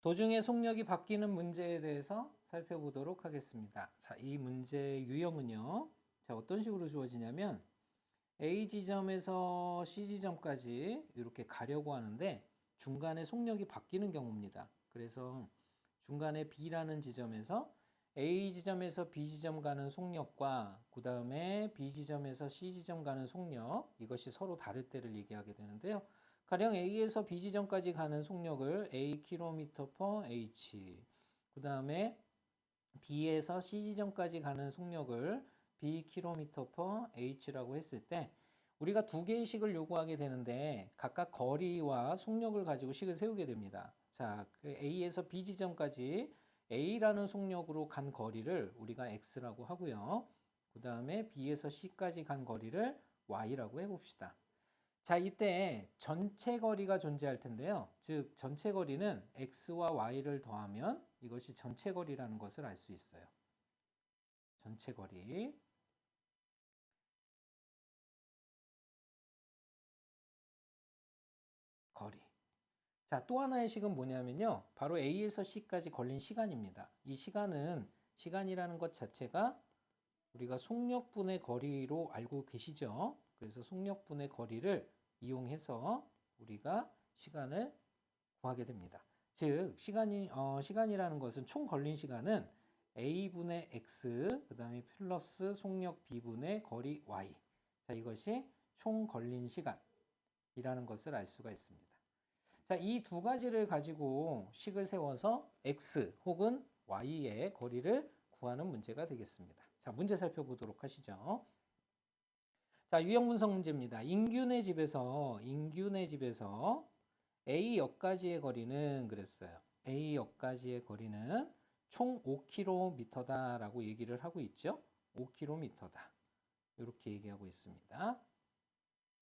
도중에 속력이 바뀌는 문제에 대해서 살펴보도록 하겠습니다. 자, 이 문제 유형은요. 자, 어떤 식으로 주어지냐면 A 지점에서 C 지점까지 이렇게 가려고 하는데 중간에 속력이 바뀌는 경우입니다. 그래서 중간에 B라는 지점에서 A 지점에서 B 지점 가는 속력과 그 다음에 B 지점에서 C 지점 가는 속력, 이것이 서로 다를 때를 얘기하게 되는데요. 가령 A에서 B 지점까지 가는 속력을 A km/h, 그 다음에 B에서 C 지점까지 가는 속력을 B km/h라고 했을 때 우리가 두 개의 식을 요구하게 되는데 각각 거리와 속력을 가지고 식을 세우게 됩니다. 자, 그 A에서 B 지점까지 A라는 속력으로 간 거리를 우리가 X라고 하고요. 그 다음에 B에서 C까지 간 거리를 Y라고 해봅시다. 자, 이때 전체 거리가 존재할 텐데요. 즉, 전체 거리는 X와 Y를 더하면 이것이 전체 거리라는 것을 알 수 있어요. 전체 거리. 거리. 자, 또 하나의 식은 뭐냐면요. 바로 A에서 C까지 걸린 시간입니다. 이 시간이라는 것 자체가 우리가 속력분의 거리로 알고 계시죠? 그래서 속력분의 거리를 이용해서 우리가 시간을 구하게 됩니다. 즉, 시간이라는 것은 총 걸린 시간은 A분의 X, 그 다음에 플러스 속력 B분의 거리 Y. 자, 이것이 총 걸린 시간이라는 것을 알 수가 있습니다. 자, 이 두 가지를 가지고 식을 세워서 X 혹은 Y의 거리를 구하는 문제가 되겠습니다. 자, 문제 살펴보도록 하시죠. 자, 유형 분석 문제입니다. 인균의 집에서 A역까지의 거리는 그랬어요. A역까지의 거리는 총 5km다라고 얘기를 하고 있죠. 5km다. 이렇게 얘기하고 있습니다.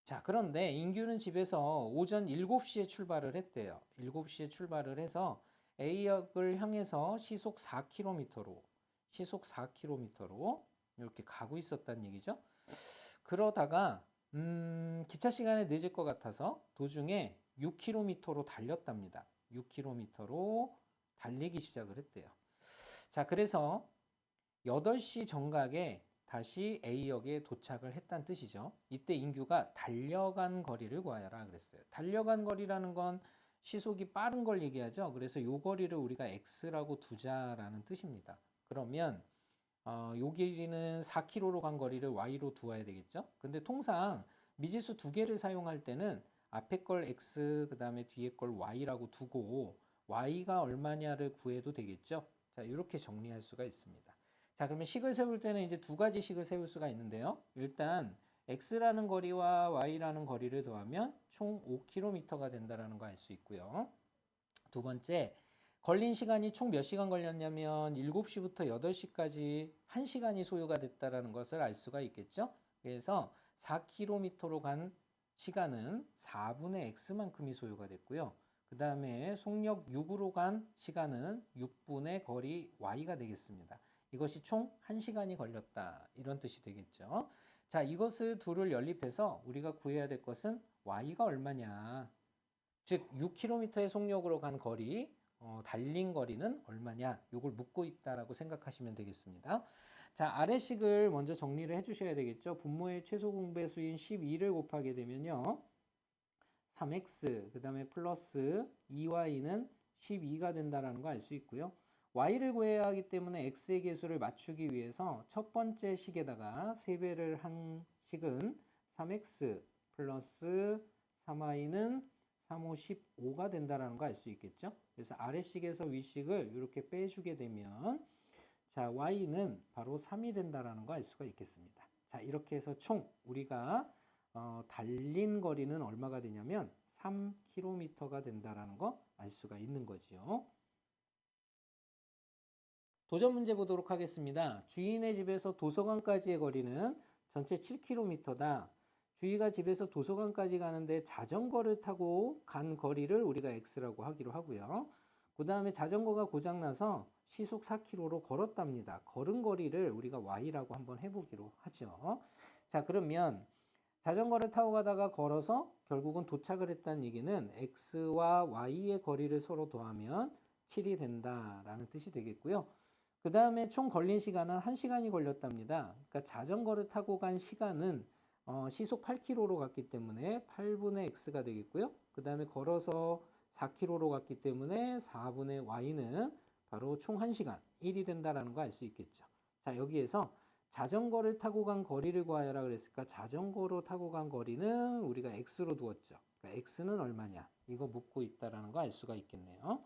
자, 그런데 인규는 집에서 오전 7시에 출발을 했대요. 7시에 출발을 해서 A역을 향해서 시속 4km로 이렇게 가고 있었다는 얘기죠. 그러다가 기차 시간에 늦을 것 같아서 도중에 6km로 달렸답니다. 6km로 달리기 시작을 했대요. 자, 그래서 8시 정각에 다시 A역에 도착을 했다는 뜻이죠. 이때 인규가 달려간 거리를 구하여라 그랬어요. 달려간 거리라는 건 시속이 빠른 걸 얘기하죠. 그래서 요 거리를 우리가 X라고 두자라는 뜻입니다. 그러면 요 길이는 4km로 간 거리를 Y로 두어야 되겠죠. 근데 통상 미지수 두 개를 사용할 때는 앞에 걸 X, 그 다음에 뒤에 걸 Y라고 두고 Y가 얼마냐를 구해도 되겠죠. 자, 이렇게 정리할 수가 있습니다. 자, 그러면 식을 세울 때는 이제 두 가지 식을 세울 수가 있는데요. 일단 X라는 거리와 Y라는 거리를 더하면 총 5km가 된다는 거 알 수 있고요. 두 번째, 걸린 시간이 총 몇 시간 걸렸냐면 7시부터 8시까지 1시간이 소요가 됐다는 것을 알 수가 있겠죠. 그래서 4km로 간 시간은 4분의 X만큼이 소요가 됐고요. 그 다음에 속력 6으로 간 시간은 6분의 거리 Y가 되겠습니다. 이것이 총 1시간이 걸렸다. 이런 뜻이 되겠죠. 자, 이것을 둘을 연립해서 우리가 구해야 될 것은 Y가 얼마냐. 즉 6km의 속력으로 간 거리, 달린 거리는 얼마냐. 이걸 묻고 있다라고 생각하시면 되겠습니다. 자, 아래식을 먼저 정리를 해주셔야 되겠죠. 분모의 최소 공배수인 12를 곱하게 되면요. 3x, 그 다음에 플러스 2y는 12가 된다는 거 알 수 있고요. y를 구해야 하기 때문에 x의 개수를 맞추기 위해서 첫 번째 식에다가 3배를 한 식은 3x 플러스 3y는 3, 5, 15가 된다는 거 알 수 있겠죠. 그래서 아래식에서 위식을 이렇게 빼주게 되면 자, y는 바로 3이 된다는 거 알 수가 있겠습니다. 자, 이렇게 해서 총 우리가 달린 거리는 얼마가 되냐면 3km가 된다는 거 알 수가 있는 거지요. 도전 문제 보도록 하겠습니다. 주인의 집에서 도서관까지의 거리는 전체 7km다. 주희가 집에서 도서관까지 가는데 자전거를 타고 간 거리를 우리가 X라고 하기로 하고요. 그 다음에 자전거가 고장나서 시속 4km로 걸었답니다. 걸은 거리를 우리가 Y라고 한번 해보기로 하죠. 자, 그러면 자전거를 타고 가다가 걸어서 결국은 도착을 했다는 얘기는 X와 Y의 거리를 서로 더하면 7이 된다라는 뜻이 되겠고요. 그 다음에 총 걸린 시간은 1시간이 걸렸답니다. 그러니까 자전거를 타고 간 시간은 시속 8km로 갔기 때문에 8분의 x가 되겠고요. 그 다음에 걸어서 4km로 갔기 때문에 4분의 y는 바로 총 1시간 1이 된다라는 거 알 수 있겠죠. 자, 여기에서 자전거를 타고 간 거리를 구하여라 그랬으니까 자전거로 타고 간 거리는 우리가 x로 두었죠. 그러니까 x는 얼마냐? 이거 묻고 있다라는 거 알 수가 있겠네요.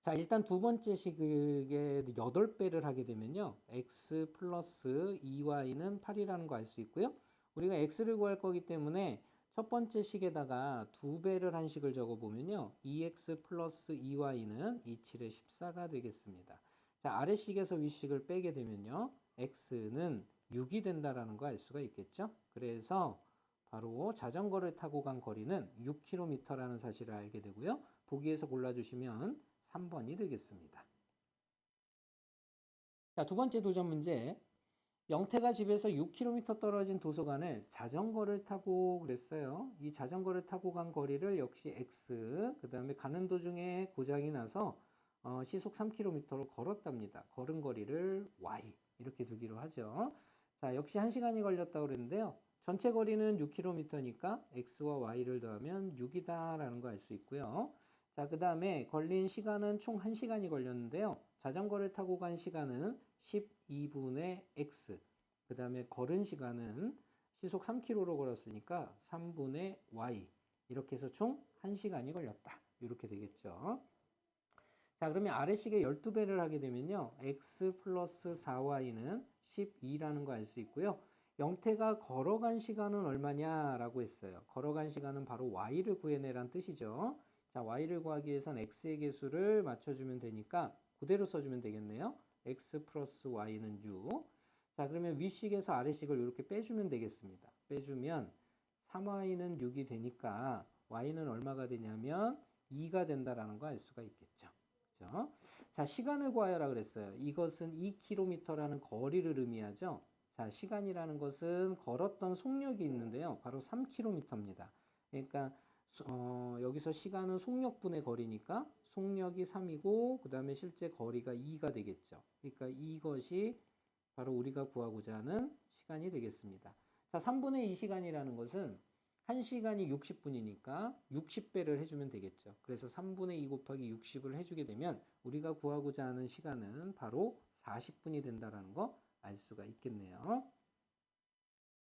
자, 일단 두 번째 식의 8배를 하게 되면요. x 플러스 2y는 8이라는 거 알 수 있고요. 우리가 x를 구할 거기 때문에 첫 번째 식에다가 2배를 한 식을 적어보면요. 2x 플러스 2y는 27의 14가 되겠습니다. 자, 아래식에서 윗식을 빼게 되면요. x는 6이 된다라는 거 알 수가 있겠죠. 그래서 바로 자전거를 타고 간 거리는 6km라는 사실을 알게 되고요. 보기에서 골라주시면 3번이 되겠습니다. 자, 두 번째 도전 문제. 영태가 집에서 6km 떨어진 도서관을 자전거를 타고 그랬어요. 이 자전거를 타고 간 거리를 역시 x, 그 다음에 가는 도중에 고장이 나서 시속 3km로 걸었답니다. 걸은 거리를 y 이렇게 두기로 하죠. 자, 역시 1시간이 걸렸다고 그랬는데요. 전체 거리는 6km니까 x와 y를 더하면 6이다라는 거 알 수 있고요. 자, 그 다음에 걸린 시간은 총 1시간이 걸렸는데요. 자전거를 타고 간 시간은 12분의 x. 그 다음에 걸은 시간은 시속 3km로 걸었으니까 3분의 y. 이렇게 해서 총 1시간이 걸렸다. 이렇게 되겠죠. 자, 그러면 아래식에 12배를 하게 되면요. x 플러스 4y는 12라는 거 알 수 있고요. 영태가 걸어간 시간은 얼마냐라고 했어요. 걸어간 시간은 바로 y를 구해내란 뜻이죠. 자, y를 구하기 위해서는 x의 개수를 맞춰주면 되니까 그대로 써주면 되겠네요. x 플러스 y는 6. 자, 그러면 윗식에서 아래식을 이렇게 빼주면 되겠습니다. 빼주면 3y는 6이 되니까 y는 얼마가 되냐면 2가 된다라는 거 알 수가 있겠죠. 그렇죠? 자, 시간을 구하여라 그랬어요. 이것은 2km라는 거리를 의미하죠. 자, 시간이라는 것은 걸었던 속력이 있는데요. 바로 3km입니다. 그러니까 여기서 시간은 속력분의 거리니까 속력이 3이고 그 다음에 실제 거리가 2가 되겠죠. 그러니까 이것이 바로 우리가 구하고자 하는 시간이 되겠습니다. 자, 3분의 2 시간이라는 것은 1시간이 60분이니까 60배를 해주면 되겠죠. 그래서 3분의 2 곱하기 60을 해주게 되면 우리가 구하고자 하는 시간은 바로 40분이 된다는 거 알 수가 있겠네요.